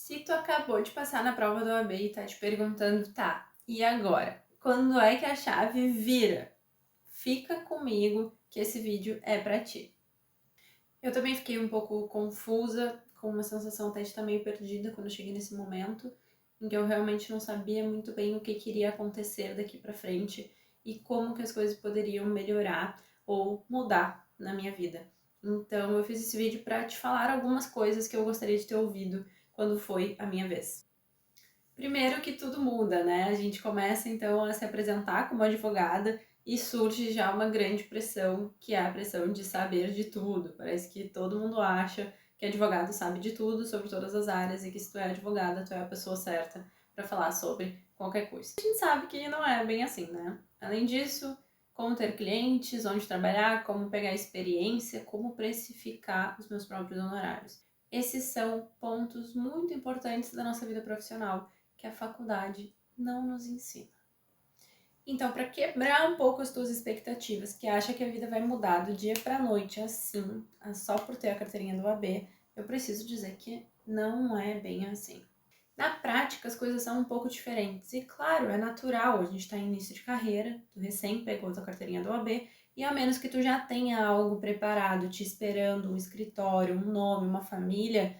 Se tu acabou de passar na prova do OAB e tá te perguntando, tá, e agora? Quando é que a chave vira? Fica comigo que esse vídeo é pra ti. Eu também fiquei um pouco confusa, com uma sensação até de estar meio perdida quando eu cheguei nesse momento, em que eu realmente não sabia muito bem o que iria acontecer daqui pra frente e como que as coisas poderiam melhorar ou mudar na minha vida. Então eu fiz esse vídeo para te falar algumas coisas que eu gostaria de ter ouvido quando foi a minha vez. Primeiro que tudo muda, né? A gente começa então a se apresentar como advogada e surge já uma grande pressão, que é a pressão de saber de tudo. Parece que todo mundo acha que advogado sabe de tudo, sobre todas as áreas, e que se tu é advogada, tu é a pessoa certa para falar sobre qualquer coisa. A gente sabe que não é bem assim, né? Além disso, como ter clientes, onde trabalhar, como pegar experiência, como precificar os meus próprios honorários. Esses são pontos muito importantes da nossa vida profissional que a faculdade não nos ensina. Então, para quebrar um pouco as tuas expectativas, que acha que a vida vai mudar do dia para a noite assim, só por ter a carteirinha do AB, eu preciso dizer que não é bem assim. Na prática, as coisas são um pouco diferentes. E claro, é natural, a gente está em início de carreira, tu recém pegou tua carteirinha do AB, e a menos que tu já tenha algo preparado, te esperando, um escritório, um nome, uma família,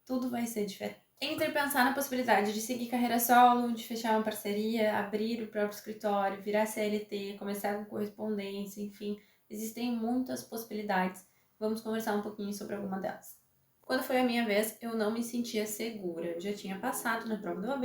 tudo vai ser diferente. Entre pensar na possibilidade de seguir carreira solo, de fechar uma parceria, abrir o próprio escritório, virar CLT, começar com correspondência, enfim, existem muitas possibilidades. Vamos conversar um pouquinho sobre alguma delas. Quando foi a minha vez, eu não me sentia segura. Eu já tinha passado na prova do OAB,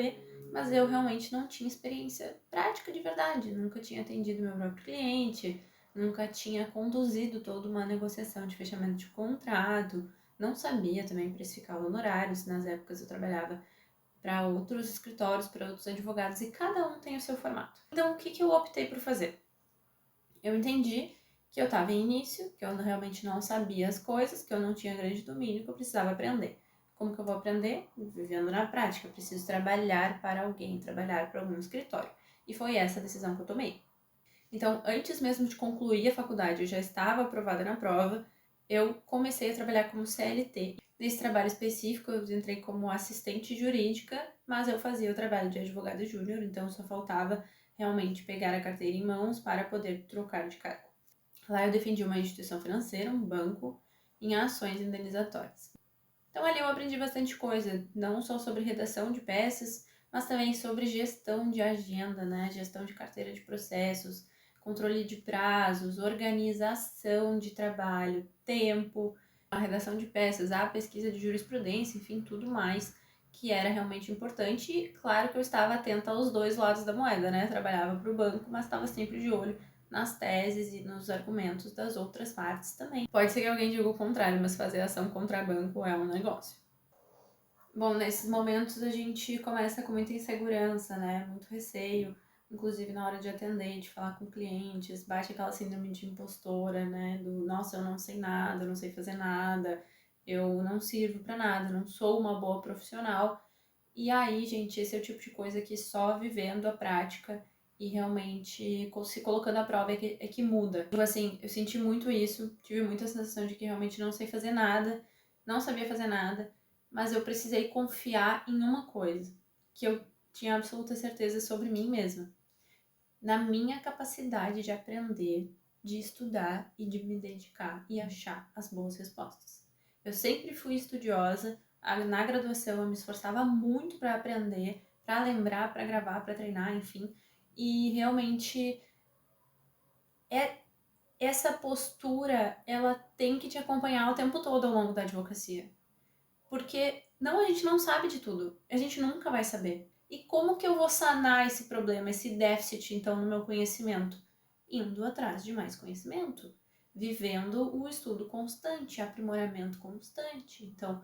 mas eu realmente não tinha experiência prática de verdade. Nunca tinha atendido meu próprio cliente, nunca tinha conduzido toda uma negociação de fechamento de contrato, não sabia também precificar honorários. Nas épocas eu trabalhava para outros escritórios, para outros advogados, e cada um tem o seu formato. Então, o que eu optei por fazer? Eu entendi que eu estava em início, que eu realmente não sabia as coisas, que eu não tinha grande domínio, que eu precisava aprender. Como que eu vou aprender? Vivendo na prática. Eu preciso trabalhar para alguém, trabalhar para algum escritório. E foi essa a decisão que eu tomei. Então, antes mesmo de concluir a faculdade, eu já estava aprovada na prova, eu comecei a trabalhar como CLT. Nesse trabalho específico, eu entrei como assistente jurídica, mas eu fazia o trabalho de advogada júnior, então só faltava realmente pegar a carteira em mãos para poder trocar de cargo. Lá eu defendi uma instituição financeira, um banco, em ações indenizatórias. Então ali eu aprendi bastante coisa, não só sobre redação de peças, mas também sobre gestão de agenda, né? Gestão de carteira de processos, controle de prazos, organização de trabalho, tempo, a redação de peças, a pesquisa de jurisprudência, enfim, tudo mais que era realmente importante. E claro que eu estava atenta aos dois lados da moeda, né? Trabalhava para o banco, mas estava sempre de olho nas teses e nos argumentos das outras partes também. Pode ser que alguém diga o contrário, mas fazer ação contra banco é um negócio. Bom, nesses momentos a gente começa com muita insegurança, né? Muito receio, inclusive na hora de atender, de falar com clientes, bate aquela síndrome de impostora, né? Do nossa, eu não sei nada, eu não sei fazer nada, eu não sirvo pra nada, não sou uma boa profissional. E aí, gente, esse é o tipo de coisa que só vivendo a prática e realmente se colocando à prova é que muda. Tipo assim, eu senti muito isso, tive muita sensação de que realmente não sei fazer nada, não sabia fazer nada, mas eu precisei confiar em uma coisa, que eu tinha absoluta certeza sobre mim mesma, na minha capacidade de aprender, de estudar e de me dedicar e achar as boas respostas. Eu sempre fui estudiosa, na graduação eu me esforçava muito para aprender, para lembrar, para gravar, para treinar, enfim, e realmente essa postura, ela tem que te acompanhar o tempo todo ao longo da advocacia. Porque a gente não sabe de tudo. A gente nunca vai saber. E como que eu vou sanar esse problema, esse déficit, então, no meu conhecimento? Indo atrás de mais conhecimento. Vivendo o estudo constante, aprimoramento constante. Então,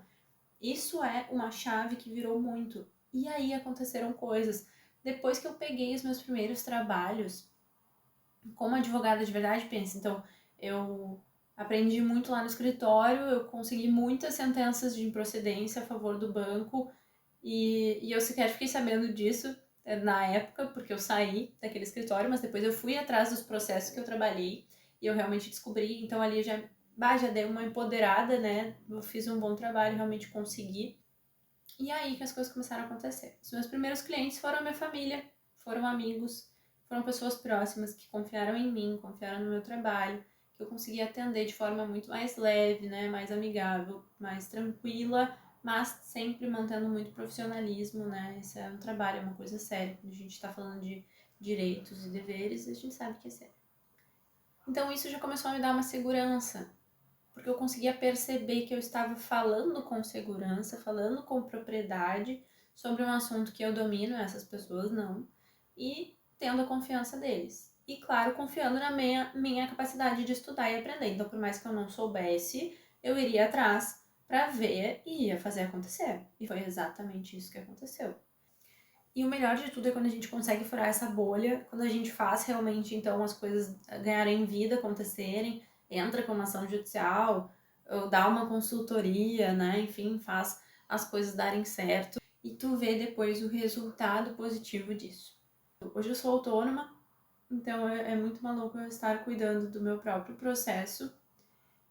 isso é uma chave que virou muito. E aí aconteceram coisas. Depois que eu peguei os meus primeiros trabalhos, como advogada de verdade, pensa, então, eu aprendi muito lá no escritório, eu consegui muitas sentenças de improcedência a favor do banco e eu sequer fiquei sabendo disso na época, porque eu saí daquele escritório, mas depois eu fui atrás dos processos que eu trabalhei e eu realmente descobri, então ali já dei uma empoderada, né? Eu fiz um bom trabalho, realmente consegui E aí que as coisas começaram a acontecer. Os meus primeiros clientes foram a minha família, foram amigos, foram pessoas próximas que confiaram em mim, confiaram no meu trabalho, que eu consegui atender de forma muito mais leve, né, mais amigável, mais tranquila, mas sempre mantendo muito profissionalismo, né? Esse é um trabalho, é uma coisa séria. Quando a gente está falando de direitos e deveres, a gente sabe que é sério. Então isso já começou a me dar uma segurança, porque eu conseguia perceber que eu estava falando com segurança, falando com propriedade sobre um assunto que eu domino, essas pessoas não, e tendo a confiança deles. E claro, confiando na minha capacidade de estudar e aprender. Então, por mais que eu não soubesse, eu iria atrás para ver e ia fazer acontecer. E foi exatamente isso que aconteceu. E o melhor de tudo é quando a gente consegue furar essa bolha, quando a gente faz realmente, então, as coisas ganharem vida, acontecerem, entra com uma ação judicial, ou dá uma consultoria, né? Enfim, faz as coisas darem certo e tu vê depois o resultado positivo disso. Hoje eu sou autônoma, então é muito maluco eu estar cuidando do meu próprio processo,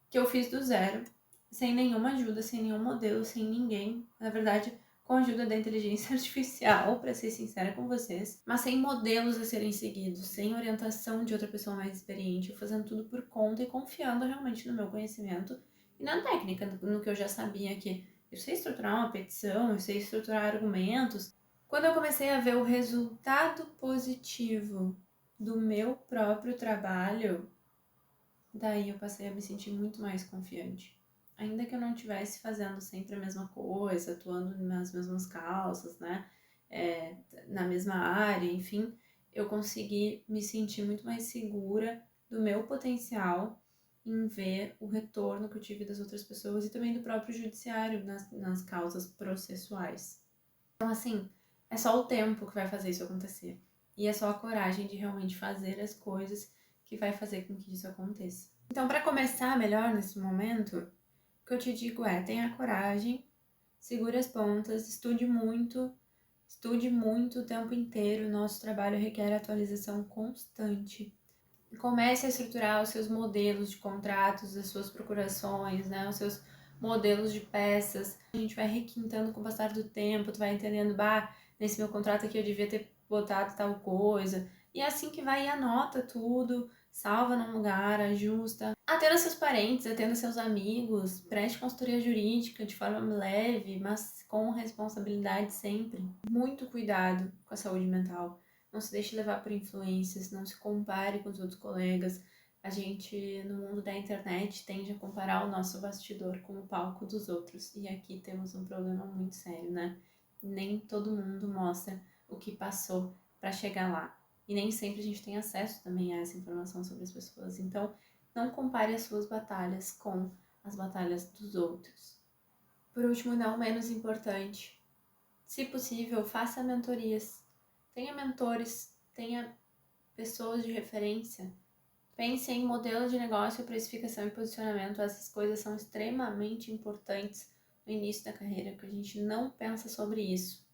que eu fiz do zero, sem nenhuma ajuda, sem nenhum modelo, sem ninguém. Na verdade, com a ajuda da inteligência artificial, para ser sincera com vocês, mas sem modelos a serem seguidos, sem orientação de outra pessoa mais experiente, eu fazendo tudo por conta e confiando realmente no meu conhecimento e na técnica, no que eu já sabia que eu sei estruturar uma petição, eu sei estruturar argumentos. Quando eu comecei a ver o resultado positivo do meu próprio trabalho, daí eu passei a me sentir muito mais confiante. Ainda que eu não estivesse fazendo sempre a mesma coisa, atuando nas mesmas causas, né? Na mesma área, enfim, eu consegui me sentir muito mais segura do meu potencial em ver o retorno que eu tive das outras pessoas e também do próprio judiciário nas causas processuais. Então, assim, é só o tempo que vai fazer isso acontecer. E é só a coragem de realmente fazer as coisas que vai fazer com que isso aconteça. Então, para começar melhor nesse momento, o que eu te digo é: tenha coragem, segure as pontas, estude muito o tempo inteiro. Nosso trabalho requer atualização constante. Comece a estruturar os seus modelos de contratos, as suas procurações, né? Os seus modelos de peças. A gente vai requintando com o passar do tempo, tu vai entendendo, nesse meu contrato aqui eu devia ter botado tal coisa. E é assim que vai e anota tudo, salva num lugar, ajusta. Atenda seus parentes, atenda seus amigos, preste consultoria jurídica de forma leve, mas com responsabilidade sempre. Muito cuidado com a saúde mental. Não se deixe levar por influências, não se compare com os outros colegas. A gente, no mundo da internet, tende a comparar o nosso bastidor com o palco dos outros. E aqui temos um problema muito sério, né? Nem todo mundo mostra o que passou para chegar lá. E nem sempre a gente tem acesso também a essa informação sobre as pessoas. Então, não compare as suas batalhas com as batalhas dos outros. Por último, não menos importante, se possível, faça mentorias. Tenha mentores, tenha pessoas de referência. Pense em modelo de negócio, precificação e posicionamento. Essas coisas são extremamente importantes no início da carreira, porque a gente não pensa sobre isso.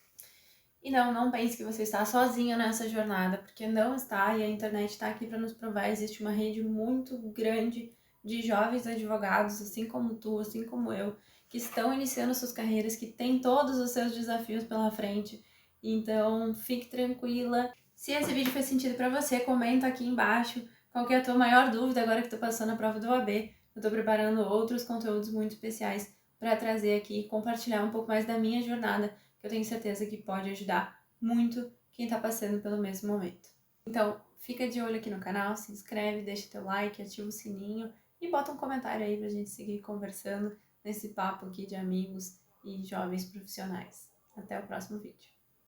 E não pense que você está sozinho nessa jornada, porque não está, e a internet está aqui para nos provar. Existe uma rede muito grande de jovens advogados, assim como tu, assim como eu, que estão iniciando suas carreiras, que têm todos os seus desafios pela frente. Então, fique tranquila. Se esse vídeo fez sentido para você, comenta aqui embaixo qual que é a tua maior dúvida agora que estou passando a prova do OAB. Eu estou preparando outros conteúdos muito especiais para trazer aqui e compartilhar um pouco mais da minha jornada, que eu tenho certeza que pode ajudar muito quem está passando pelo mesmo momento. Então, fica de olho aqui no canal, se inscreve, deixa teu like, ativa o sininho e bota um comentário aí pra gente seguir conversando nesse papo aqui de amigos e jovens profissionais. Até o próximo vídeo.